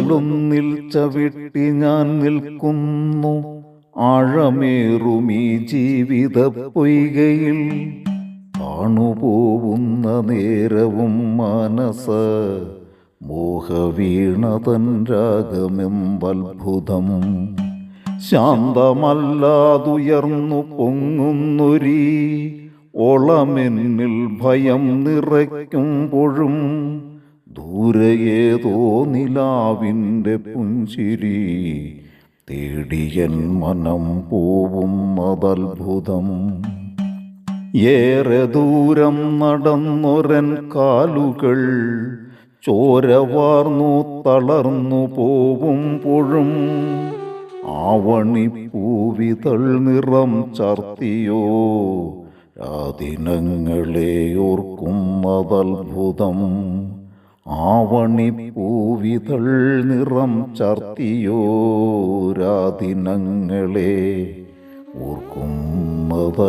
ചൂളലൊന്നിൽ ചവിട്ടി ഞാൻ നിൽക്കുന്നു ആഴമേറുമീ ജീവിത പൊയ്കയിൽ. താണുപോവുന്ന നേരവും മനസ്സ് മോഹവീണതൻ രാഗമെമ്പത്ഭുതം. ശാന്തമല്ലാതുയർന്നു പൊങ്ങുന്നൊരീ ഓളമെന്നിൽ ഭയം നിറയ്ക്കുമ്പോഴും ദൂരയേതോ നിലാവിൻ്റെ പുഞ്ചിരി തേടിയൻ മനം പോവുന്നതത്ഭുതം. ഏറെ ദൂരം നടന്നൊരൻ കാലുകൾ ചോരവാർന്നു തളർന്നു പോവുമ്പോഴും ആവണിപ്പൂവിതൾ നിറം ചാർത്തിയോ രാദിനങ്ങളെ ഓർക്കുന്നതത്ഭുതം. ആവണിപ്പൂവിതൾ നിറം ചാർത്തിയോ രാദിനങ്ങളെ ഓർക്കുന്നതത്ഭുതം.